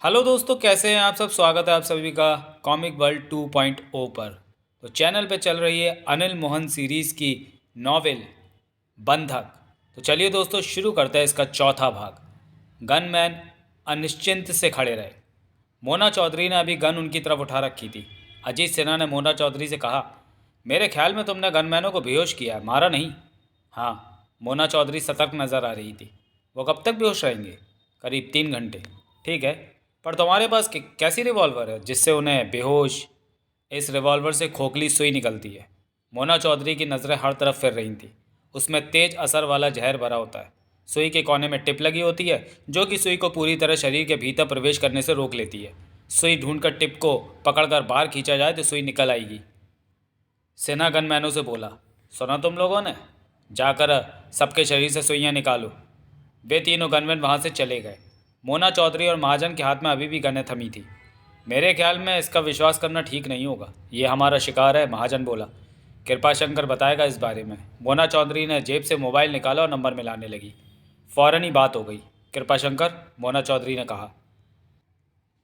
Hello दोस्तों, कैसे हैं आप सब। स्वागत है आप सभी का कॉमिक वर्ल्ड 2.0 पर। तो चैनल पे चल रही है अनिल मोहन सीरीज़ की नॉवेल बंधक। तो चलिए दोस्तों, शुरू करते हैं इसका चौथा भाग। गनमैन अनिश्चिंत से खड़े रहे। मोना चौधरी ने अभी गन उनकी तरफ उठा रखी थी। अजीत सिन्हा ने मोना चौधरी से कहा, मेरे ख्याल में तुमने गनमैनों को बेहोश किया है, मारा नहीं। हाँ, मोना चौधरी सतर्क नज़र आ रही थी। वो कब तक बेहोश रहेंगे? करीब 3 घंटे। ठीक है, पर तुम्हारे पास कैसी रिवॉल्वर है जिससे उन्हें बेहोश? इस रिवॉल्वर से खोखली सुई निकलती है। मोना चौधरी की नज़रें हर तरफ फिर रही थी। उसमें तेज असर वाला जहर भरा होता है। सुई के कोने में टिप लगी होती है, जो कि सुई को पूरी तरह शरीर के भीतर प्रवेश करने से रोक लेती है। सुई ढूंढकर टिप को पकड़कर बाहर खींचा जाए तो सुई निकल आएगी। सेना गनमैनों से बोला, सुना तुम लोगों ने? जाकर सबके शरीर से सुइयाँ निकालो। वे तीनों गनमैन वहाँ से चले गए। मोना चौधरी और महाजन के हाथ में अभी भी गनें थमी थी। मेरे ख्याल में इसका विश्वास करना ठीक नहीं होगा। ये हमारा शिकार है, महाजन बोला। कृपा शंकर बताएगा इस बारे में। मोना चौधरी ने जेब से मोबाइल निकाला और नंबर मिलाने लगी। फ़ौरन ही बात हो गई। कृपा शंकर, मोना चौधरी ने कहा।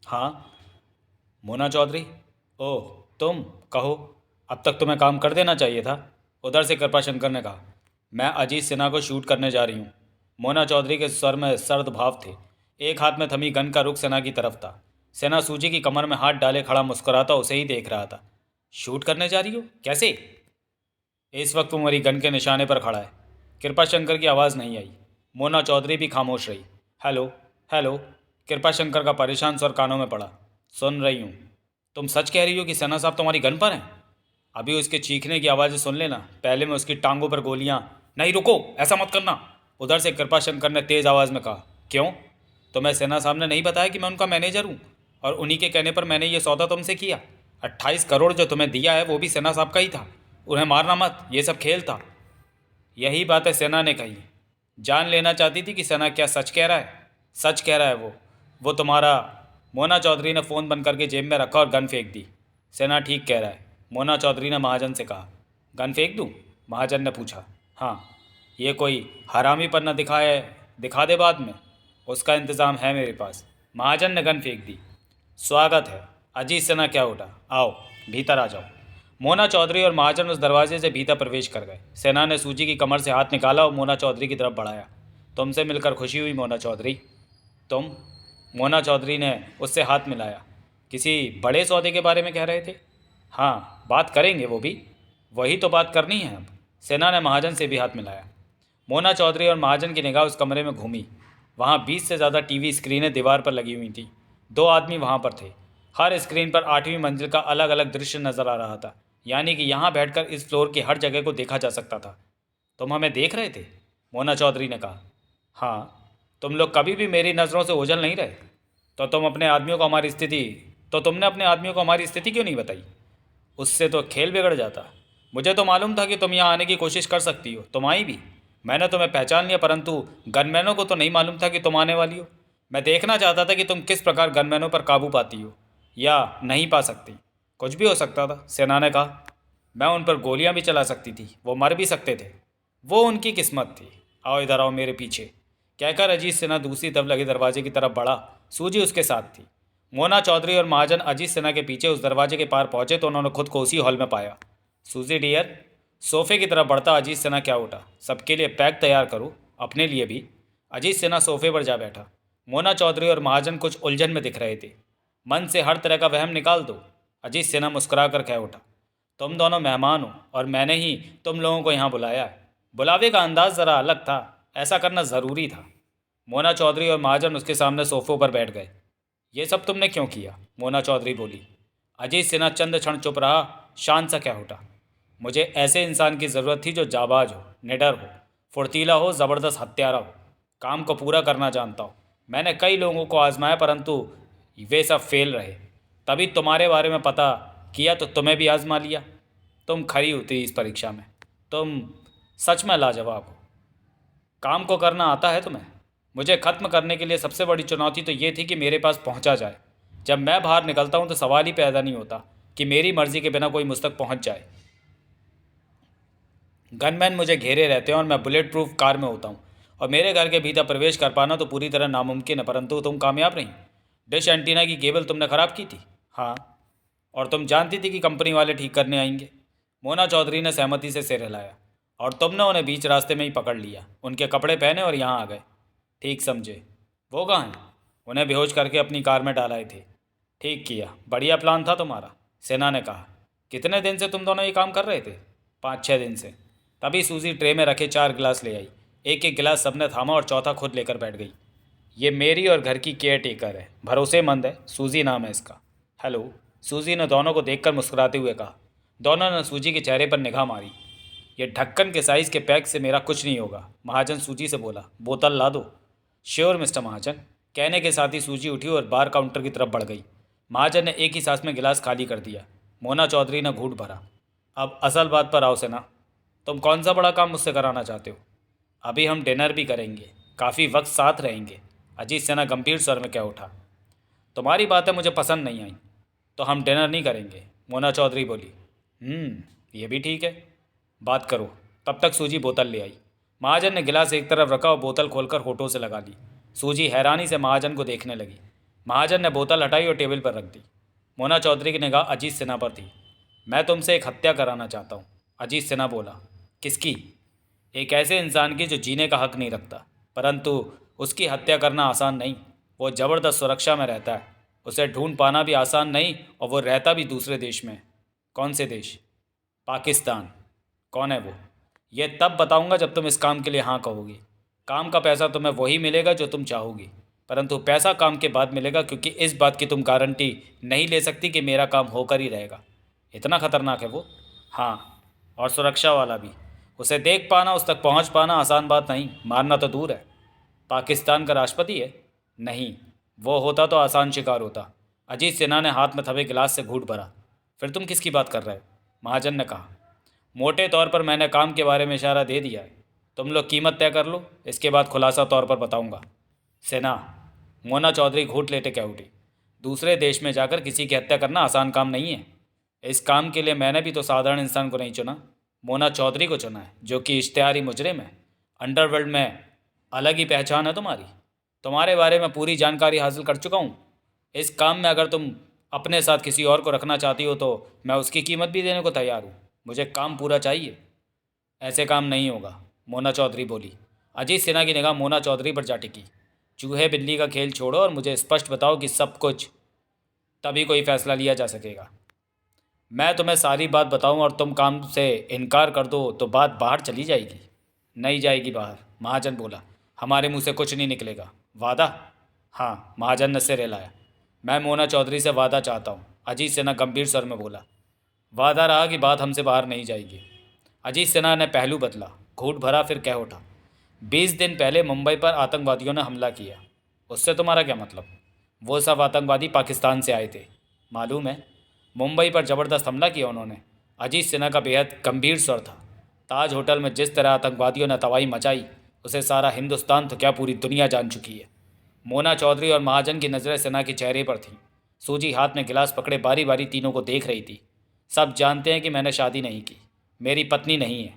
हाँ, मोना चौधरी। ओह, तुम कहो। अब तक तुम्हें काम कर देना चाहिए था। उधर से कृपाशंकर ने कहा, मैं अजीत सिन्हा को शूट करने जा रही हूँ। मोना चौधरी के स्वर में सर्द भाव थे। एक हाथ में थमी गन का रुख सेना की तरफ था। सेना सूजी की कमर में हाथ डाले खड़ा मुस्कुराता उसे ही देख रहा था। शूट करने जा रही हो? कैसे? इस वक्त वो मेरी गन के निशाने पर खड़ा है। कृपाशंकर की आवाज़ नहीं आई। मोना चौधरी भी खामोश रही। Hello, hello. कृपाशंकर का परेशान स्वर कानों में पड़ा। सुन रही हूँ। तुम सच कह रही हो कि सेना साहब तुम्हारी गन पर हैं? अभी उसके चीखने की आवाज़ें सुन लेना, पहले मैं उसकी टांगों पर गोलियां। नहीं, रुको, ऐसा मत करना। उधर से कृपाशंकर ने तेज़ आवाज़ में कहा। क्यों? तुम्हें सेना साहब ने नहीं बताया कि मैं उनका मैनेजर हूँ? और उन्हीं के कहने पर मैंने ये सौदा तुमसे किया। 28 करोड़ जो तुम्हें दिया है वो भी सेना साहब का ही था। उन्हें मारना मत, ये सब खेल था। यही बातें सेना ने कही। जान लेना चाहती थी कि सेना क्या सच कह रहा है। सच कह रहा है वो तुम्हारा। मोना चौधरी ने फ़ोन बंद करके जेब में रखा और गन फेंक दी। सेना ठीक कह रहा है, मोना चौधरी ने महाजन से कहा। गन फेंक दूँ? महाजन ने पूछा। हाँ, ये कोई हरामीपन न दिखा दे बाद में। उसका इंतज़ाम है मेरे पास। महाजन ने गन फेंक दी। स्वागत है। अजीत सिन्हा क्या उठा, आओ भीतर आ जाओ। मोना चौधरी और महाजन उस दरवाजे से भीतर प्रवेश कर गए। सेना ने सूजी की कमर से हाथ निकाला और मोना चौधरी की तरफ बढ़ाया। तुमसे मिलकर खुशी हुई मोना चौधरी। तुम? मोना चौधरी ने उससे हाथ मिलाया। किसी बड़े सौदे के बारे में कह रहे थे? हाँ, बात करेंगे वो भी। वही तो बात करनी है अब। सेना ने महाजन से भी हाथ मिलाया। मोना चौधरी और महाजन की निगाह उस कमरे में घूमी। वहाँ 20 से ज़्यादा टीवी स्क्रीनें दीवार पर लगी हुई थी। 2 आदमी वहाँ पर थे। हर स्क्रीन पर 8वीं मंजिल का अलग अलग दृश्य नज़र आ रहा था। यानी कि यहाँ बैठकर इस फ्लोर की हर जगह को देखा जा सकता था। तुम हमें देख रहे थे? मोना चौधरी ने कहा। हाँ। तुम लोग कभी भी मेरी नज़रों से ओझल नहीं रहे। तो तुमने अपने आदमियों को हमारी स्थिति क्यों नहीं बताई? उससे तो खेल बिगड़ जाता। मुझे तो मालूम था कि तुम यहाँ आने की कोशिश कर सकती हो, तुम आई भी। मैंने तुम्हें पहचान लिया, परंतु गनमैनों को तो नहीं मालूम था कि तुम आने वाली हो। मैं देखना चाहता था कि तुम किस प्रकार गनमैनों पर काबू पाती हो या नहीं पा सकती। कुछ भी हो सकता था, सेना ने कहा। मैं उन पर गोलियां भी चला सकती थी, वो मर भी सकते थे। वो उनकी किस्मत थी। आओ इधर आओ मेरे पीछे, कहकर अजीत सिन्हा दूसरी तरफ लगे दरवाजे की तरफ बढ़ा। सूजी उसके साथ थी। मोना चौधरी और महाजन अजीत सिन्हा के पीछे उस दरवाजे के पार पहुंचे तो उन्होंने खुद को उसी हॉल में पाया। सूजी डियर, सोफे की तरफ बढ़ता अजीत सिन्हा क्या उठा। सबके लिए पैक तैयार करो, अपने लिए भी। अजीत सिन्हा सोफे पर जा बैठा। मोना चौधरी और महाजन कुछ उलझन में दिख रहे थे। मन से हर तरह का वहम निकाल दो, अजीत सिन्हा मुस्कुरा कर कह उठा। तुम दोनों मेहमान हो और मैंने ही तुम लोगों को यहाँ बुलाया है। बुलावे का अंदाज ज़रा अलग था, ऐसा करना ज़रूरी था। मोना चौधरी और महाजन उसके सामने सोफों पर बैठ गए। ये सब तुमने क्यों किया? मोना चौधरी बोली। अजीत सिन्हा चंद क्षण चुप रहा, शांत सा क्या उठा। मुझे ऐसे इंसान की ज़रूरत थी जो जाबाज हो, निडर हो, फुर्तीला हो, ज़बरदस्त हत्यारा हो, काम को पूरा करना जानता हो। मैंने कई लोगों को आजमाया, परंतु वे सब फेल रहे। तभी तुम्हारे बारे में पता किया तो तुम्हें भी आजमा लिया। तुम खरी उतरी इस परीक्षा में। तुम सच में लाजवाब हो। काम को करना आता है तुम्हें। मुझे ख़त्म करने के लिए सबसे बड़ी चुनौती तो ये थी कि मेरे पास पहुंचा जाए। जब मैं बाहर निकलता हूं तो सवाल ही पैदा नहीं होता कि मेरी मर्ज़ी के बिना कोई मुझ तक पहुंच जाए। गनमैन मुझे घेरे रहते हैं और मैं बुलेट प्रूफ कार में होता हूँ, और मेरे घर के भीतर प्रवेश कर पाना तो पूरी तरह नामुमकिन है, परंतु तुम कामयाब रही। डिश एंटीना की केबल तुमने ख़राब की थी? हाँ। और तुम जानती थी कि कंपनी वाले ठीक करने आएंगे? मोना चौधरी ने सहमति से सिर हिलाया। और तुमने उन्हें बीच रास्ते में ही पकड़ लिया, उनके कपड़े पहने और यहाँ आ गए। ठीक समझे। वो कहाँ हैं? उन्हें बेहोश करके अपनी कार में डालाए थे। ठीक किया, बढ़िया प्लान था तुम्हारा, सेना ने कहा। कितने दिन से तुम दोनों ये काम कर रहे थे? 5-6 दिन से। तभी सूजी ट्रे में रखे 4 गिलास ले आई। एक एक गिलास सबने थामा और चौथा खुद लेकर बैठ गई। ये मेरी और घर की केयर टेकर है, भरोसेमंद है, सूजी नाम है इसका। हेलो। सूजी ने दोनों को देखकर मुस्कुराते हुए कहा। दोनों ने सूजी के चेहरे पर निगाह मारी। ये ढक्कन के साइज़ के पैक से मेरा कुछ नहीं होगा, महाजन सूजी से बोला। बोतल ला दो। श्योर मिस्टर महाजन। कहने के साथ ही सूजी उठी और बार काउंटर की तरफ बढ़ गई। महाजन ने एक ही सांस में गिलास खाली कर दिया। मोना चौधरी ने घूंट भरा। अब असल बात पर आओ सेना, तुम कौन सा बड़ा काम मुझसे कराना चाहते हो? अभी हम डिनर भी करेंगे, काफ़ी वक्त साथ रहेंगे। अजीत सेना गंभीर स्वर में कह उठा। तुम्हारी बातें मुझे पसंद नहीं आई, तो हम डिनर नहीं करेंगे, मोना चौधरी बोली। ये भी ठीक है, बात करो। तब तक सूजी बोतल ले आई। महाजन ने गिलास एक तरफ रखा और बोतल खोलकर होठों से लगा ली। सूजी हैरानी से महाजन को देखने लगी। महाजन ने बोतल हटाई और टेबल पर रख दी। मोना चौधरी की निगाह अजीत सिन्हा पर थी। मैं तुमसे एक हत्या कराना चाहता हूँ, अजीत सिन्हा बोला। किसकी? एक ऐसे इंसान की जो जीने का हक नहीं रखता, परंतु उसकी हत्या करना आसान नहीं। वो ज़बरदस्त सुरक्षा में रहता है, उसे ढूंढ पाना भी आसान नहीं, और वो रहता भी दूसरे देश में। कौन से देश? पाकिस्तान। कौन है वो? ये तब बताऊंगा जब तुम इस काम के लिए हाँ कहोगी। काम का पैसा तुम्हें वही मिलेगा जो तुम चाहोगी, परंतु पैसा काम के बाद मिलेगा, क्योंकि इस बात की तुम गारंटी नहीं ले सकती कि मेरा काम होकर ही रहेगा। इतना खतरनाक है वो? हाँ, और सुरक्षा वाला भी। उसे देख पाना, उस तक पहुंच पाना आसान बात नहीं, मारना तो दूर है। पाकिस्तान का राष्ट्रपति है? नहीं, वो होता तो आसान शिकार होता। अजीत सिन्हा ने हाथ में थमे गिलास से घूंट भरा। फिर तुम किसकी बात कर रहे हो? महाजन ने कहा। मोटे तौर पर मैंने काम के बारे में इशारा दे दिया है, तुम लोग कीमत तय कर लो, इसके बाद खुलासा तौर पर बताऊंगा। सेना, मोना चौधरी घूंट लेते कह उठी। दूसरे देश में जाकर किसी की हत्या करना आसान काम नहीं है। इस काम के लिए मैंने भी तो साधारण इंसान को नहीं चुना, मोना चौधरी को चुना है, जो कि इश्तेहारी मुजरिम है। अंडरवर्ल्ड में अलग ही पहचान है तुम्हारी। तुम्हारे बारे में पूरी जानकारी हासिल कर चुका हूँ। इस काम में अगर तुम अपने साथ किसी और को रखना चाहती हो तो मैं उसकी कीमत भी देने को तैयार हूँ। मुझे काम पूरा चाहिए। ऐसे काम नहीं होगा, मोना चौधरी बोली। अजीत सिन्हा की निगाह मोना चौधरी पर जा टिकी। चूहे बिल्ली का खेल छोड़ो और मुझे स्पष्ट बताओ कि सब कुछ, तभी कोई फैसला लिया जा सकेगा। मैं तुम्हें सारी बात बताऊं और तुम काम से इनकार कर दो तो बात बाहर चली जाएगी। नहीं जाएगी बाहर, महाजन बोला। हमारे मुंह से कुछ नहीं निकलेगा। वादा? हाँ, महाजन ने सिर हिलाया। मैं मोना चौधरी से वादा चाहता हूँ, अजीत सिन्हा गंभीर स्वर में बोला। वादा रहा कि बात हमसे बाहर नहीं जाएगी। अजीत सिन्हा ने पहलू बदला, घूंट भरा, फिर कह उठा। 20 दिन पहले मुंबई पर आतंकवादियों ने हमला किया, उससे तुम्हारा क्या मतलब? वो सब आतंकवादी पाकिस्तान से आए थे, मालूम है। मुंबई पर ज़बरदस्त हमला किया उन्होंने। अजीत सिन्हा का बेहद गंभीर स्वर था। ताज होटल में जिस तरह आतंकवादियों ने तबाही मचाई, उसे सारा हिंदुस्तान तो क्या पूरी दुनिया जान चुकी है। मोना चौधरी और महाजन की नज़रें सिन्हा के चेहरे पर थीं। सूजी हाथ में गिलास पकड़े बारी बारी तीनों को देख रही थी। सब जानते हैं कि मैंने शादी नहीं की, मेरी पत्नी नहीं है,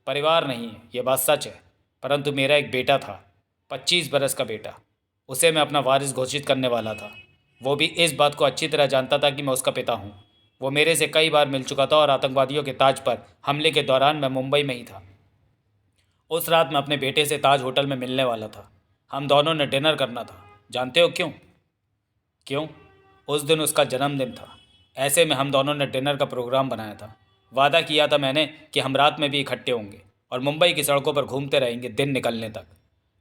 परिवार नहीं है, ये बात सच है। परंतु मेरा एक बेटा था, 25 बरस का बेटा। उसे मैं अपना वारिस घोषित करने वाला था। वो भी इस बात को अच्छी तरह जानता था कि मैं उसका पिता हूँ। वो मेरे से कई बार मिल चुका था और आतंकवादियों के ताज पर हमले के दौरान मैं मुंबई में ही था। उस रात मैं अपने बेटे से ताज होटल में मिलने वाला था। हम दोनों ने डिनर करना था। जानते हो क्यों? क्यों? उस दिन उसका जन्मदिन था। ऐसे में हम दोनों ने डिनर का प्रोग्राम बनाया था। वादा किया था मैंने कि हम रात में भी इकट्ठे होंगे और मुंबई की सड़कों पर घूमते रहेंगे दिन निकलने तक।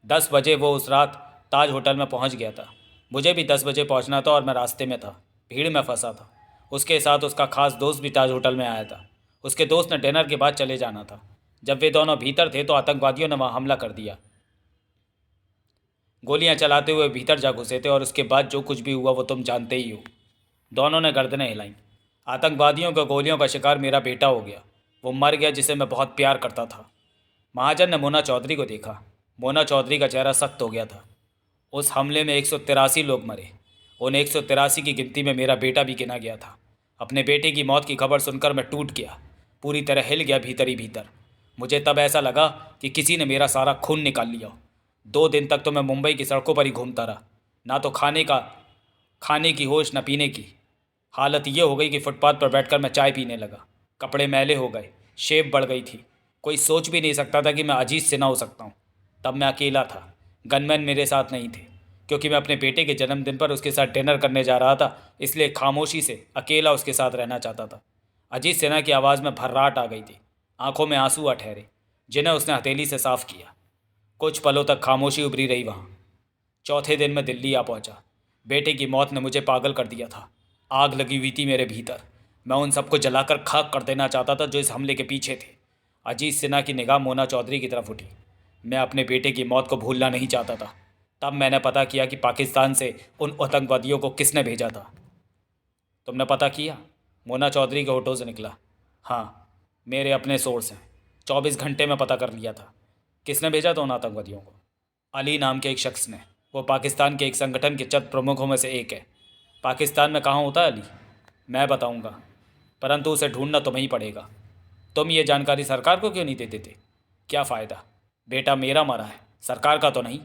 10 बजे वो उस रात ताज होटल में पहुंच गया था। मुझे भी 10 बजे पहुंचना था और मैं रास्ते में था, भीड़ में फंसा था। उसके साथ उसका खास दोस्त भी ताज होटल में आया था। उसके दोस्त ने डिनर के बाद चले जाना था। जब वे दोनों भीतर थे तो आतंकवादियों ने वहाँ हमला कर दिया। गोलियां चलाते हुए भीतर जा घुसे थे और उसके बाद जो कुछ भी हुआ वो तुम जानते ही हो। दोनों ने गर्दनें हिलाईं। आतंकवादियों के गोलियों का शिकार मेरा बेटा हो गया। वो मर गया जिसे मैं बहुत प्यार करता था। महाजन ने मोना चौधरी को देखा। मोना चौधरी का चेहरा सख्त हो गया था। उस हमले में 183 लोग मरे। उन 183 की गिनती में मेरा बेटा भी गिना गया था। अपने बेटे की मौत की खबर सुनकर मैं टूट गया, पूरी तरह हिल गया भीतर ही भीतर। मुझे तब ऐसा लगा कि किसी ने मेरा सारा खून निकाल लिया। 2 दिन तक तो मैं मुंबई की सड़कों पर ही घूमता रहा। ना तो खाने की होश न पीने की। हालत ये हो गई कि फुटपाथ पर बैठकर मैं चाय पीने लगा। कपड़े मैले हो गए, शेप बढ़ गई थी। कोई सोच भी नहीं सकता था कि मैं अजीज से ना हो सकता हूँ। तब मैं अकेला था। गनमैन मेरे साथ नहीं थे, क्योंकि मैं अपने बेटे के जन्मदिन पर उसके साथ डिनर करने जा रहा था, इसलिए खामोशी से अकेला उसके साथ रहना चाहता था। अजीत सिन्हा की आवाज़ में भर्राट आ गई थी। आंखों में आंसू आ ठहरे, जिन्हें उसने हथेली से साफ किया। कुछ पलों तक खामोशी उभरी रही वहाँ। चौथे दिन मैं दिल्ली आ पहुंचा। बेटे की मौत ने मुझे पागल कर दिया था। आग लगी हुई थी मेरे भीतर। मैं उन सबको जलाकर खाक कर देना चाहता था जो इस हमले के पीछे थे। अजीत सिन्हा की निगाह मोना चौधरी की तरफ उठी। मैं अपने बेटे की मौत को भूलना नहीं चाहता था। तब मैंने पता किया कि पाकिस्तान से उन आतंकवादियों को किसने भेजा था। तुमने पता किया? मोना चौधरी के होठों से निकला। हाँ, मेरे अपने सोर्स हैं। 24 घंटे में पता कर लिया था। किसने भेजा था उन आतंकवादियों को? अली नाम के एक शख्स ने। वो पाकिस्तान के एक संगठन के चंद प्रमुखों में से एक है। पाकिस्तान में कहाँ होता है अली? मैं बताऊंगा, परंतु उसे ढूंढना तुम्हें ही पड़ेगा। तुम ये जानकारी सरकार को क्यों नहीं दे देते? क्या फ़ायदा? बेटा मेरा मरा है, सरकार का तो नहीं।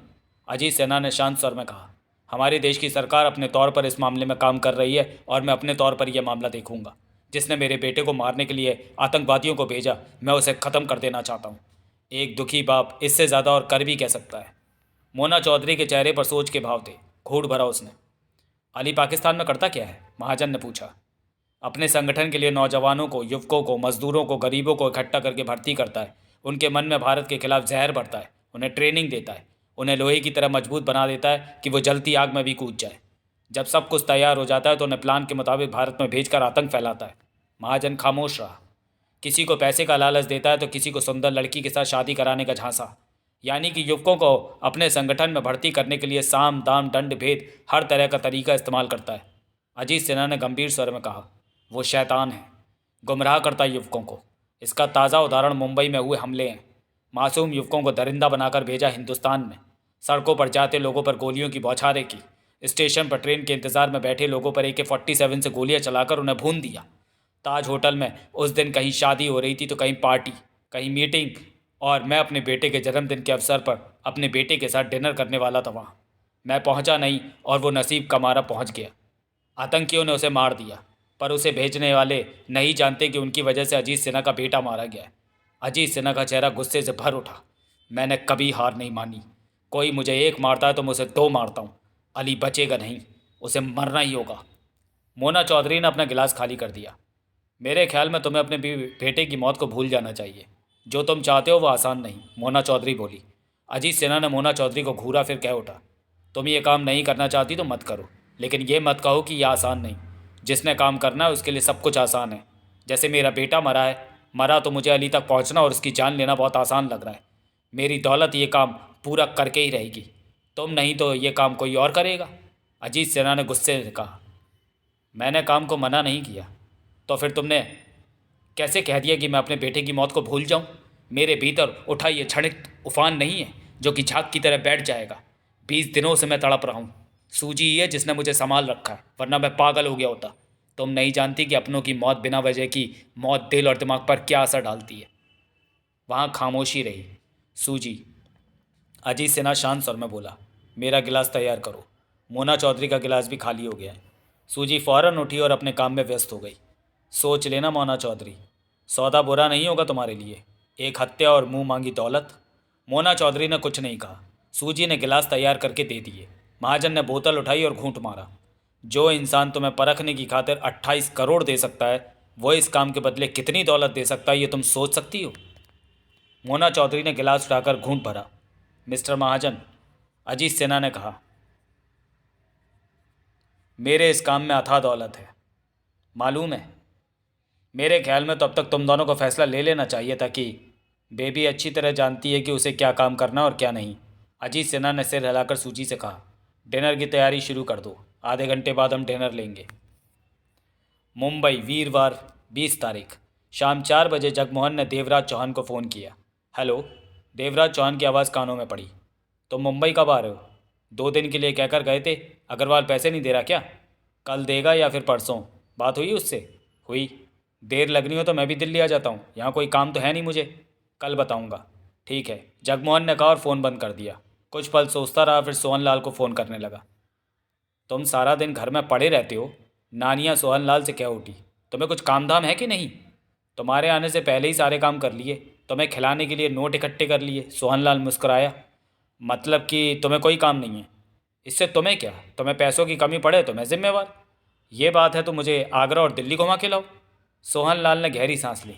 अजीत सिन्हा ने शांत स्वर में कहा। हमारे देश की सरकार अपने तौर पर इस मामले में काम कर रही है और मैं अपने तौर पर यह मामला देखूंगा। जिसने मेरे बेटे को मारने के लिए आतंकवादियों को भेजा, मैं उसे ख़त्म कर देना चाहता हूँ। एक दुखी बाप इससे ज़्यादा और कर भी कह सकता है। मोना चौधरी के चेहरे पर सोच के भाव थे। घूर भरा उसने। अली पाकिस्तान में करता क्या है? महाजन ने पूछा। अपने संगठन के लिए नौजवानों को, युवकों को, मजदूरों को, गरीबों को इकट्ठा करके भर्ती करता है। उनके मन में भारत के खिलाफ जहर भरता है। उन्हें ट्रेनिंग देता है। उन्हें लोहे की तरह मजबूत बना देता है कि वो जलती आग में भी कूद जाए। जब सब कुछ तैयार हो जाता है तो उन्हें प्लान के मुताबिक भारत में भेजकर आतंक फैलाता है। महाजन खामोश रहा। किसी को पैसे का लालच देता है तो किसी को सुंदर लड़की के साथ शादी कराने का झांसा। यानी कि युवकों को अपने संगठन में भर्ती करने के लिए साम दाम दंड भेद हर तरह का तरीका इस्तेमाल करता है। अजीत सिन्हा ने गंभीर स्वर में कहा। वो शैतान है, गुमराह करता है युवकों को। इसका ताज़ा उदाहरण मुंबई में हुए हमले हैं। मासूम युवकों को दरिंदा बनाकर भेजा हिंदुस्तान में। सड़कों पर जाते लोगों पर गोलियों की बौछारें की। स्टेशन पर ट्रेन के इंतजार में बैठे लोगों पर AK-47 से गोलियां चलाकर उन्हें भून दिया। ताज होटल में उस दिन कहीं शादी हो रही थी तो कहीं पार्टी, कहीं मीटिंग, और मैं अपने बेटे के जन्मदिन के अवसर पर अपने बेटे के साथ डिनर करने वाला था वहाँ। मैं पहुँचा नहीं और वो नसीब का मारा पहुँच गया। आतंकियों ने उसे मार दिया, पर उसे भेजने वाले नहीं जानते कि उनकी वजह से अजीत सिन्हा का बेटा मारा गया है। अजीत सिन्हा का चेहरा गुस्से से भर उठा। मैंने कभी हार नहीं मानी। कोई मुझे एक मारता है तो मैं उसे दो मारता हूँ। अली बचेगा नहीं, उसे मरना ही होगा। मोना चौधरी ने अपना गिलास खाली कर दिया। मेरे ख्याल में तुम्हें अपने बेटे की मौत को भूल जाना चाहिए। जो तुम चाहते हो वो आसान नहीं, मोना चौधरी बोली। अजीत सिन्हा ने मोना चौधरी को घूरा, फिर कह उठा। तुम ये काम नहीं करना चाहती तो मत करो, लेकिन ये मत कहो कि यह आसान नहीं। जिसने काम करना है उसके लिए सब कुछ आसान है। जैसे मेरा बेटा मरा तो मुझे अली तक पहुंचना और उसकी जान लेना बहुत आसान लग रहा है। मेरी दौलत ये काम पूरा करके ही रहेगी। तुम नहीं तो ये काम कोई और करेगा। अजीत सिन्हा ने गुस्से से कहा। मैंने काम को मना नहीं किया, तो फिर तुमने कैसे कह दिया कि मैं अपने बेटे की मौत को भूल जाऊं? मेरे भीतर उठा ये क्षणिक उफान नहीं है जो कि झाग की तरह बैठ जाएगा। 20 दिनों से मैं तड़प रहा हूँ। सूजी ही है जिसने मुझे संभाल रखा है, वरना मैं पागल हो गया होता। तुम नहीं जानती कि अपनों की मौत, बिना वजह की मौत, दिल और दिमाग पर क्या असर डालती है। वहाँ खामोशी रही। सूजी, अजीत सिन्हा शांत स्वर में बोला। मेरा गिलास तैयार करो। मोना चौधरी का गिलास भी खाली हो गया है। सूजी फौरन उठी और अपने काम में व्यस्त हो गई। सोच लेना मोना चौधरी, सौदा बुरा नहीं होगा तुम्हारे लिए। एक हत्या और मुंह मांगी दौलत। मोना चौधरी ने कुछ नहीं कहा। सूजी ने गिलास तैयार करके दे दिए। महाजन ने बोतल उठाई और घूंट मारा। जो इंसान तुम्हें परखने की खातिर 28 करोड़ दे सकता है, वो इस काम के बदले कितनी दौलत दे सकता है, ये तुम सोच सकती हो? मोना चौधरी ने गिलास उठाकर घूंट भरा। मिस्टर महाजन, अजीत सिन्हा ने कहा, मेरे इस काम में अथाह दौलत है, मालूम है। मेरे ख्याल में तो अब तक तुम दोनों को फैसला ले लेना चाहिए था कि बेबी अच्छी तरह जानती है कि उसे क्या काम करना और क्या नहीं। अजीत सिन्हा ने सिर हिलाकर सूजी से कहा। डिनर की तैयारी शुरू कर दो, आधे घंटे बाद हम डिनर लेंगे। मुंबई, वीरवार 20 तारीख, शाम 4 बजे जगमोहन ने देवराज चौहान को फ़ोन किया। हेलो। देवराज चौहान की आवाज़ कानों में पड़ी। तुम मुंबई कब आ रहे हो? 2 दिन के लिए कहकर गए थे। अग्रवाल पैसे नहीं दे रहा क्या? कल देगा या फिर परसों? बात हुई उससे? हुई। देर लगनी हो तो मैं भी दिल्ली आ जाता हूँ, यहाँ कोई काम तो है नहीं मुझे। कल बताऊँगा। ठीक है, जगमोहन ने कहा और फ़ोन बंद कर दिया। कुछ पल सोचता रहा, फिर सोहन लाल को फ़ोन करने लगा। तुम सारा दिन घर में पड़े रहते हो। नानिया सोहनलाल से कह उठी, तुम्हें कुछ काम धाम है कि नहीं? तुम्हारे आने से पहले ही सारे काम कर लिए, तुम्हें खिलाने के लिए नोट इकट्ठे कर लिए। सोहनलाल मुस्कुराया। मतलब कि तुम्हें कोई काम नहीं है? इससे तुम्हें क्या, तुम्हें पैसों की कमी पड़े तो मैं जिम्मेवार। ये बात है तो मुझे आगरा और दिल्ली घुमा के लाओ। सोहनलाल ने गहरी सांस ली।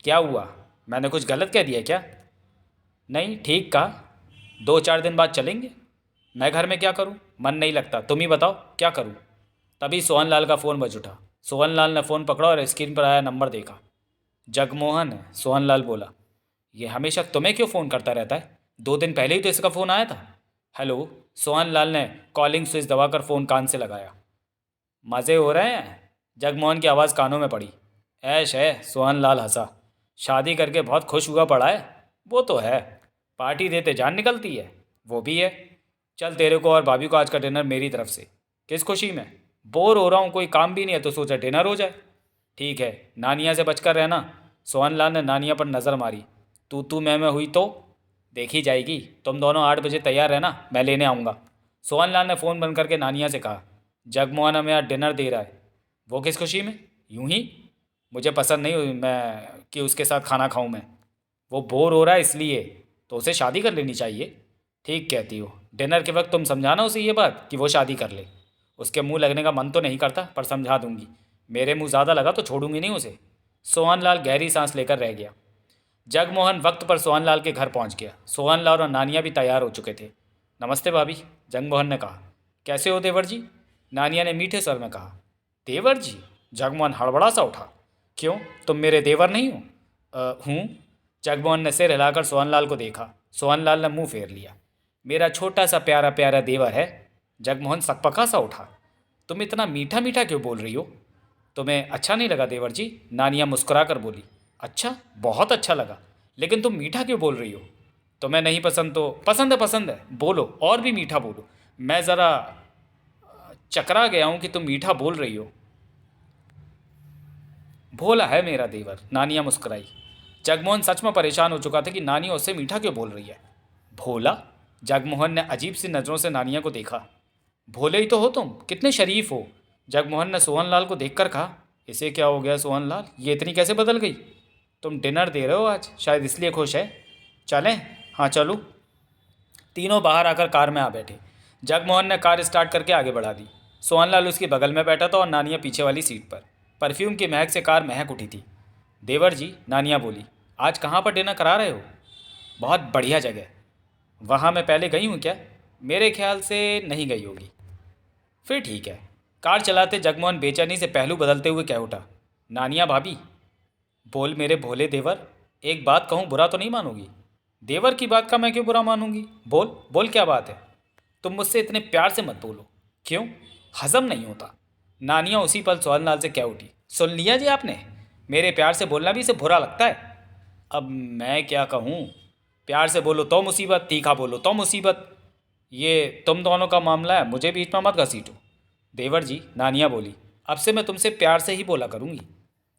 क्या हुआ, मैंने कुछ गलत कह दिया क्या? नहीं, ठीक कहा। 2-4 दिन बाद चलेंगे। मैं घर में क्या करूं, मन नहीं लगता, तुम ही बताओ क्या करूं। तभी सोहनलाल का फ़ोन बज उठा। सोहनलाल ने फ़ोन पकड़ा और स्क्रीन पर आया नंबर देखा। जगमोहन है, सोहनलाल बोला। ये हमेशा तुम्हें क्यों फ़ोन करता रहता है? 2 दिन पहले ही तो इसका फ़ोन आया था। हेलो। सोहनलाल ने कॉलिंग स्विच दबाकर फ़ोन कान से लगाया। मज़े हो रहे हैं? जगमोहन की आवाज़ कानों में पड़ी। ऐश है, सोहनलाल हंसा। शादी करके बहुत खुश हुआ पड़ा है। वो तो है, पार्टी देते जान निकलती है। वो भी है। चल, तेरे को और भाभी को आज का डिनर मेरी तरफ से। किस खुशी में? बोर हो रहा हूँ, कोई काम भी नहीं है तो सोचा डिनर हो जाए। ठीक है, नानिया से बचकर रहना। सोहनलाल ने नानिया पर नज़र मारी। तू मैं हुई तो देखी जाएगी। तुम दोनों 8 बजे तैयार रहना, मैं लेने आऊँगा। सोहनलाल ने फ़ोन बंद करके नानिया से कहा, जगमोहन हमें आज डिनर दे रहा है। वो किस खुशी में? यूं ही। मुझे पसंद नहीं हुई मैं कि उसके साथ खाना खाऊं मैं। वो बोर हो रहा है इसलिए। तो उसे शादी कर लेनी चाहिए। ठीक कहती हो। डिनर के वक्त तुम समझाना उसे ये बात कि वो शादी कर ले। उसके मुंह लगने का मन तो नहीं करता, पर समझा दूंगी। मेरे मुंह ज़्यादा लगा तो छोड़ूंगी नहीं उसे। सोहनलाल गहरी सांस लेकर रह गया। जगमोहन वक्त पर सोहनलाल के घर पहुंच गया। सोहनलाल और नानिया भी तैयार हो चुके थे। नमस्ते भाभी, जगमोहन ने कहा। कैसे हो देवर जी? नानिया ने मीठे स्वर में कहा। देवर जी? जगमोहन हड़बड़ा सा उठा। क्यों, तुम मेरे देवर नहीं हो? हूँ। जगमोहन ने सिर हिलाकर सोहनलाल को देखा। सोहनलाल ने मुंह फेर लिया। मेरा छोटा सा प्यारा प्यारा देवर है। जगमोहन सकपका सा उठा। तुम इतना मीठा मीठा क्यों बोल रही हो? तुम्हें अच्छा नहीं लगा देवर जी? नानिया मुस्कुरा कर बोली। अच्छा, बहुत अच्छा लगा, लेकिन तुम मीठा क्यों बोल रही हो? तुम्हें नहीं पसंद तो पसंद है, बोलो और भी मीठा बोलो। मैं ज़रा चकरा गया हूँ कि तुम मीठा बोल रही हो। भोला है मेरा देवर, नानिया मुस्कुराई। जगमोहन सच में परेशान हो चुका था कि नानिया उससे मीठा क्यों बोल रही है। भोला? जगमोहन ने अजीब सी नज़रों से नानिया को देखा। भोले ही तो हो तुम, कितने शरीफ हो। जगमोहन ने सोहनलाल को देखकर कहा। इसे क्या हो गया सोहनलाल, ये इतनी कैसे बदल गई? तुम डिनर दे रहे हो आज, शायद इसलिए खुश है। चलें? हाँ चलो। तीनों बाहर आकर कार में आ बैठे। जगमोहन ने कार स्टार्ट करके आगे बढ़ा दी। सोहनलाल उसके बगल में बैठा था और नानिया पीछे वाली सीट पर। परफ्यूम की महक से कार महक उठी थी। देवर जी, नानिया बोली, आज कहाँ पर डिनर करा रहे हो? बहुत बढ़िया जगह। वहाँ मैं पहले गई हूँ क्या? मेरे ख्याल से नहीं गई होगी। फिर ठीक है। कार चलाते जगमोहन बेचैनी से पहलू बदलते हुए कह उठा। नानिया भाभी। बोल मेरे भोले देवर, एक बात कहूँ बुरा तो नहीं मानोगी? देवर की बात का मैं क्यों बुरा मानूंगी? बोल बोल, क्या बात है? तुम मुझसे इतने प्यार से मत बोलो। क्यों? हजम नहीं होता। नानिया उसी पल सोहनलाल से कह उठी। सुन लिया जी आपने, मेरे प्यार से बोलना भी इसे बुरा लगता है। अब मैं क्या कहूँ? प्यार से बोलो तो मुसीबत, तीखा बोलो तो मुसीबत। ये तुम दोनों का मामला है, मुझे बीच में मत घसीटो। देवर जी, नानिया बोली, अब से मैं तुमसे प्यार से ही बोला करूँगी।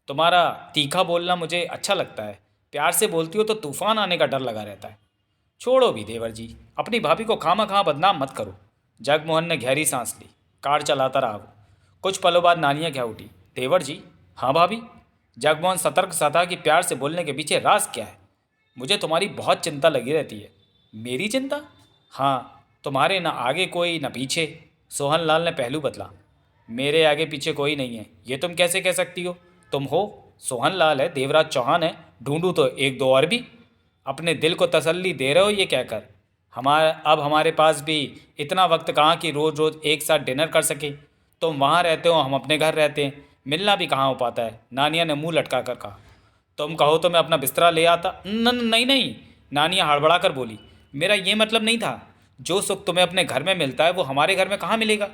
तुम्हारा तीखा बोलना मुझे अच्छा लगता है। प्यार से बोलती हो तो तूफान आने का डर लगा रहता है। छोड़ो भी देवर जी, अपनी भाभी को खामा खा बदनाम मत करो। जगमोहन ने गहरी सांस ली। कार चलाता रहा वो। कुछ पलों बाद नानिया क्या उठी। देवर जी। हाँ भाभी। जगमोहन सतर्क सा था कि प्यार से बोलने के पीछे राज क्या है। मुझे तुम्हारी बहुत चिंता लगी रहती है। मेरी चिंता? हाँ, तुम्हारे ना आगे कोई ना पीछे। सोहनलाल ने पहलू बदला। मेरे आगे पीछे कोई नहीं है, ये तुम कैसे कह सकती हो? तुम हो। सोहनलाल है, देवराज चौहान है, ढूंढूं तो एक दो और भी। अपने दिल को तसल्ली दे रहे हो ये कहकर। हमारे पास भी इतना वक्त कहाँ कि रोज़ रोज़ एक साथ डिनर कर सके। तुम वहाँ रहते हो, हम अपने घर रहते हैं, मिलना भी कहाँ हो पाता है। नानिया ने मुंह लटका कर कहा। तुम कहो तो मैं अपना बिस्तरा ले आता। नहीं नहीं, नानिया हड़बड़ा कर बोली। मेरा ये मतलब नहीं था। जो सुख तुम्हें अपने घर में मिलता है वो हमारे घर में कहाँ मिलेगा?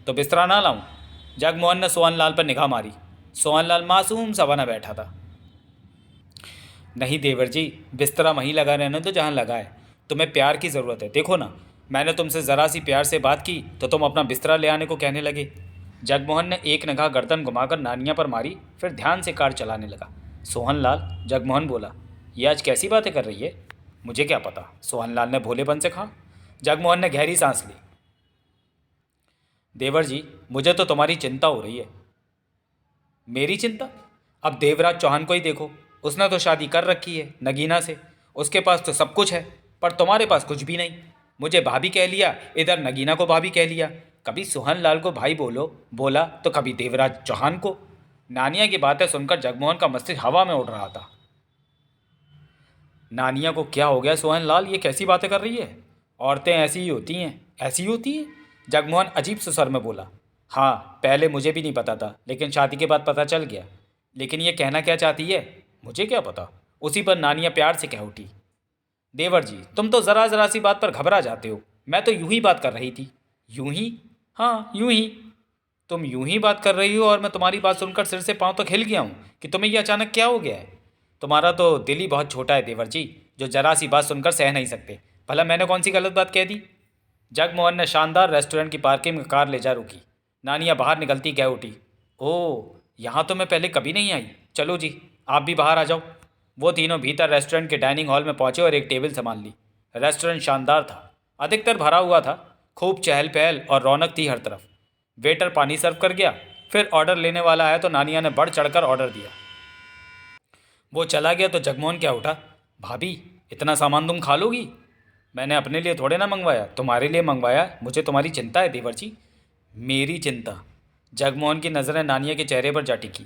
तो बिस्तरा ना लाऊं? जगमोहन ने सोहनलाल पर निगाह मारी। सोहनलाल मासूम सा बना बैठा था। नहीं देवर जी, बिस्तरा वहीं लगा रहने दो जहाँ लगा है। तुम्हें प्यार की ज़रूरत है, देखो ना। मैंने तुमसे ज़रा सी प्यार से बात की तो तुम अपना बिस्तरा ले आने को कहने लगे। जगमोहन ने एक निगाह गर्दन घुमाकर नानिया पर मारी, फिर ध्यान से कार चलाने लगा। सोहनलाल, जगमोहन बोला, ये आज कैसी बातें कर रही है? मुझे क्या पता, सोहनलाल ने भोलेपन से कहा। जगमोहन ने गहरी सांस ली। देवर जी, मुझे तो तुम्हारी चिंता हो रही है। मेरी चिंता? अब देवराज चौहान को ही देखो, उसने तो शादी कर रखी है नगीना से, उसके पास तो सब कुछ है, पर तुम्हारे पास कुछ भी नहीं। मुझे भाभी कह लिया, इधर नगीना को भाभी कह लिया, कभी सोहन लाल को भाई बोला तो कभी देवराज चौहान को। नानिया की बातें सुनकर जगमोहन का मस्तिष्क हवा में उड़ रहा था। नानिया को क्या हो गया सोहन लाल, ये कैसी बातें कर रही है? औरतें ऐसी ही होती हैं। ऐसी ही होती है? जगमोहन अजीब से स्वर में बोला। हाँ, पहले मुझे भी नहीं पता था, लेकिन शादी के बाद पता चल गया। लेकिन ये कहना क्या चाहती है, मुझे क्या पता। उसी पर नानिया प्यार से कह उठी। देवर जी, तुम तो ज़रा ज़रा सी बात पर घबरा जाते हो। मैं तो यूं ही बात कर रही थी। यूं ही? हाँ, यूं ही। तुम यूं ही बात कर रही हो और मैं तुम्हारी बात सुनकर सिर से पांव तक हिल गया हूँ कि तुम्हें ये अचानक क्या हो गया है। तुम्हारा तो दिल ही बहुत छोटा है देवर जी, जो जरा सी बात सुनकर सह नहीं सकते। भला मैंने कौन सी गलत बात कह दी? जगमोहन ने शानदार रेस्टोरेंट की पार्किंग में कार ले जा रुकी। नानिया बाहर निकलती कह उठी। ओह, यहाँ तो मैं पहले कभी नहीं आई। चलो जी, आप भी बाहर आ जाओ। वो तीनों भीतर रेस्टोरेंट के डाइनिंग हॉल में पहुंचे और एक टेबल संभाल ली। रेस्टोरेंट शानदार था, अधिकतर भरा हुआ था। खूब चहल पहल और रौनक थी हर तरफ। वेटर पानी सर्व कर गया। फिर ऑर्डर लेने वाला आया तो नानिया ने बढ़ चढ़कर ऑर्डर दिया। वो चला गया तो जगमोहन क्या उठा। भाभी, इतना सामान तुम खा लोगी? मैंने अपने लिए थोड़े ना मंगवाया, तुम्हारे लिए मंगवाया। मुझे तुम्हारी चिंता है देवर जी। मेरी चिंता? जगमोहन की नज़रें नानिया के चेहरे पर जा टिकी।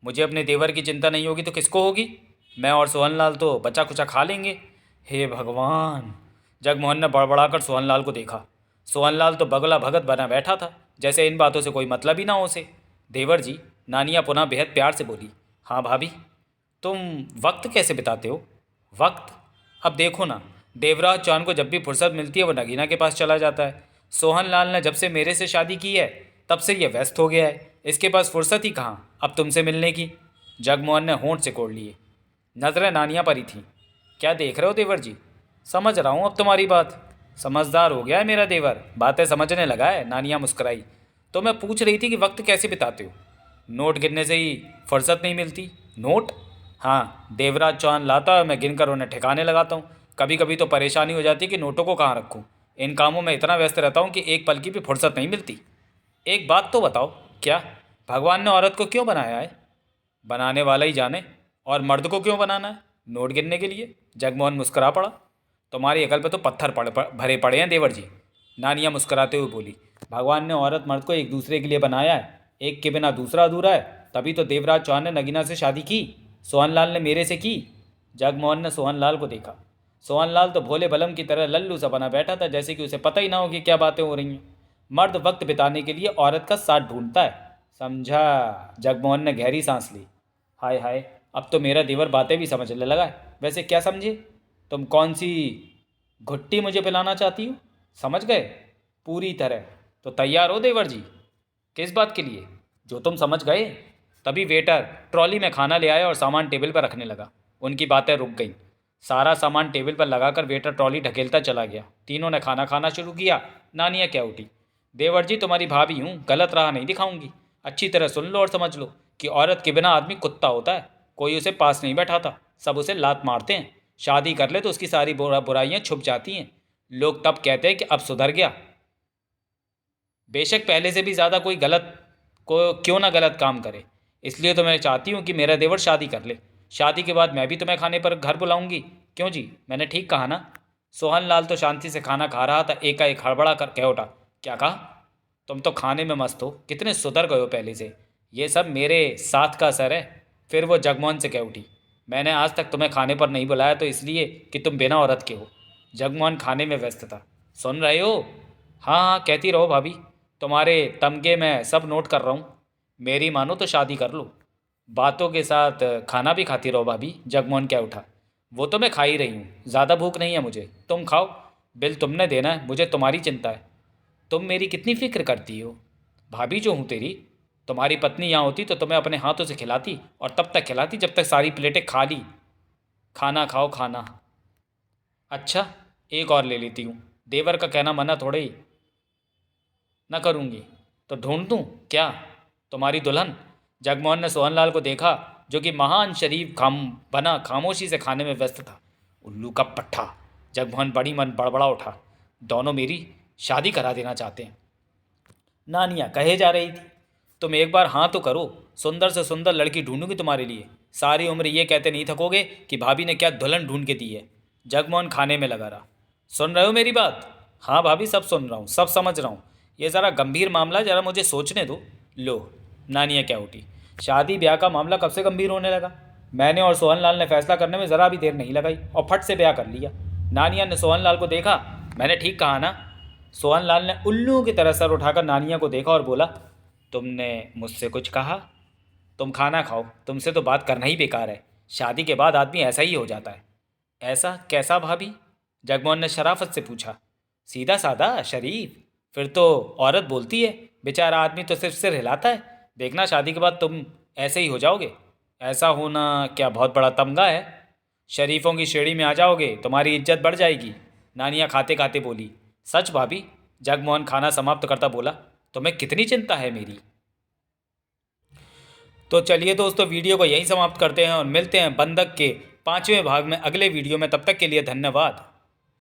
मुझे अपने देवर की चिंता नहीं होगी तो किसको होगी? मैं और सोहनलाल तो बचा कुचा खा लेंगे। हे भगवान! जगमोहन ने बड़बड़ाकर सोहनलाल को देखा। सोहनलाल तो बगला भगत बना बैठा था, जैसे इन बातों से कोई मतलब ही ना हो उसे। देवर जी, नानिया पुनः बेहद प्यार से बोली। हाँ भाभी, तुम वक्त कैसे बिताते हो? वक्त? अब देखो ना, देवराज चौहान को जब भी फुर्सत मिलती है वो नगीना के पास चला जाता है। सोहनलाल ने जब से मेरे से शादी की है तब से ये व्यस्त हो गया है, इसके पास फुर्सत ही कहाँ अब तुमसे मिलने की। जगमोहन ने होंठ सिकोड़ लिए। नजरें नानिया पर ही थीं। क्या देख रहे हो देवर जी? समझ रहा हूँ अब तुम्हारी बात। समझदार हो गया है मेरा देवर, बातें समझने लगा है। नानिया मुस्कुराई। तो मैं पूछ रही थी कि वक्त कैसे बिताते हो? नोट गिनने से ही फुर्सत नहीं मिलती। नोट? हाँ, देवराज चौहान लाता है, मैं गिनकर उन्हें ठिकाने लगाता हूँ। कभी कभी तो परेशानी हो जाती है कि नोटों को कहाँ रखूँ। इन कामों में इतना व्यस्त रहता हूँ कि एक पल की भी फुर्सत नहीं मिलती। एक बात तो बताओ, क्या भगवान ने औरत को क्यों बनाया है? बनाने वाला ही जाने। और मर्द को क्यों बनाना है? नोट गिनने के लिए। जगमोहन मुस्कुरा पड़ा। तुम्हारी अकल पे तो पत्थर भरे पड़े हैं देवर जी। नानिया मुस्कुराते हुए बोली। भगवान ने औरत मर्द को एक दूसरे के लिए बनाया है, एक के बिना दूसरा अधूरा है। तभी तो देवराज चौहान ने नगीना से शादी की, सोहनलाल ने मेरे से की। जगमोहन ने सोहनलाल को देखा। सोहनलाल तो भोले बलम की तरह लल्लू सा बना बैठा था, जैसे कि उसे पता ही ना हो कि क्या बातें हो रही हैं। मर्द वक्त बिताने के लिए औरत का साथ ढूंढता है, समझा? जगमोहन ने गहरी सांस ली। हाय हाय, अब तो मेरा देवर बातें भी समझने लगा है। वैसे क्या समझे? तुम कौन सी घुट्टी मुझे पिलाना चाहती हो? समझ गए? पूरी तरह। तो तैयार हो देवर जी? किस बात के लिए? जो तुम समझ गए। तभी वेटर ट्रॉली में खाना ले आया और सामान टेबल पर रखने लगा। उनकी बातें रुक गईं। सारा सामान टेबल पर लगाकर वेटर ट्रॉली ढकेलता चला गया। तीनों ने खाना खाना शुरू किया। नानिया क्या उठी। देवर जी, तुम्हारी भाभी हूँ, गलत राह नहीं दिखाऊंगी। अच्छी तरह सुन लो और समझ लो कि औरत के बिना आदमी कुत्ता होता है। कोई उसे पास नहीं बैठाता, सब उसे लात मारते हैं। शादी कर ले तो उसकी सारी बुराइयां छुप जाती हैं। लोग तब कहते हैं कि अब सुधर गया। बेशक पहले से भी ज़्यादा कोई गलत को क्यों ना गलत काम करे। इसलिए तो मैं चाहती हूँ कि मेरा देवर शादी कर ले। शादी के बाद मैं भी तुम्हें खाने पर घर बुलाऊंगी। क्यों जी, मैंने ठीक कहा ना? सोहन लाल तो शांति से खाना खा रहा था, एकाएक हड़बड़ा कर कह उठा। क्या कहा? तुम तो खाने में मस्त हो, कितने सुधर गए हो पहले से। ये सब मेरे साथ का असर है। फिर वो जगमोहन से कह उठी। मैंने आज तक तुम्हें खाने पर नहीं बुलाया तो इसलिए कि तुम बिना औरत के हो। जगमोहन खाने में व्यस्त था। सुन रहे हो? हाँ हाँ, कहती रहो भाभी, तुम्हारे तमगे मैं सब नोट कर रहा हूँ। मेरी मानो तो शादी कर लो। बातों के साथ खाना भी खाती रहो भाभी। जगमोहन क्या उठा। वो तो मैं खा ही रही हूँ, ज़्यादा भूख नहीं है मुझे। तुम खाओ, बिल तुमने देना है, मुझे तुम्हारी चिंता है। तुम मेरी कितनी फिक्र करती हो? भाभी जो हूँ तेरी। तुम्हारी पत्नी यहाँ होती तो तुम्हें अपने हाथों से खिलाती और तब तक खिलाती जब तक सारी प्लेटें खा ली। खाना खाओ खाना। अच्छा, एक और ले लेती हूँ। देवर का कहना मना थोड़े ही न करूँगी। तो ढूंढ दूँ क्या तुम्हारी दुल्हन? जगमोहन ने सोहनलाल को देखा, जो कि महान शरीफ खामोशी से खाने में व्यस्त था। उल्लू का पट्ठा। जगमोहन बड़ी मन बड़बड़ा उठा। दोनों मेरी शादी करा देना चाहते हैं। नानिया कहे जा रही थी। तुम एक बार हाँ तो करो, सुंदर से सुंदर लड़की ढूंढूंगी तुम्हारे लिए। सारी उम्र ये कहते नहीं थकोगे कि भाभी ने क्या दुल्हन ढूंढ के दी है। जगमोहन खाने में लगा रहा। सुन रहे हो मेरी बात? हाँ भाभी, सब सुन रहा हूँ, सब समझ रहा हूँ। ये ज़रा गंभीर मामला, ज़रा मुझे सोचने दो। लो, नानिया क्या उठी। शादी ब्याह का मामला कब से गंभीर होने लगा? मैंने और सोहनलाल ने फैसला करने में ज़रा भी देर नहीं लगाई और फट से ब्याह कर लिया। नानिया ने सोहनलाल को देखा। मैंने ठीक कहा ना? सोहनलाल ने उल्लू की तरह सर उठाकर नानिया को देखा और बोला, तुमने मुझसे कुछ कहा? तुम खाना खाओ, तुमसे तो बात करना ही बेकार है। शादी के बाद आदमी ऐसा ही हो जाता है। ऐसा कैसा भाभी? जगमोहन ने शराफत से पूछा। सीधा साधा, शरीफ। फिर तो औरत बोलती है, बेचारा आदमी तो सिर्फ सिर हिलाता है। देखना शादी के बाद तुम ऐसे ही हो जाओगे। ऐसा होना क्या बहुत बड़ा तमगा है? शरीफों की श्रेणी में आ जाओगे, तुम्हारी इज्जत बढ़ जाएगी। नानिया खाते खाते बोली। सच भाभी? जगमोहन खाना समाप्त करता बोला। तुम्हें कितनी चिंता है मेरी। तो चलिए दोस्तों, वीडियो को यहीं समाप्त करते हैं और मिलते हैं बंधक के 5वें भाग में अगले वीडियो में। तब तक के लिए धन्यवाद।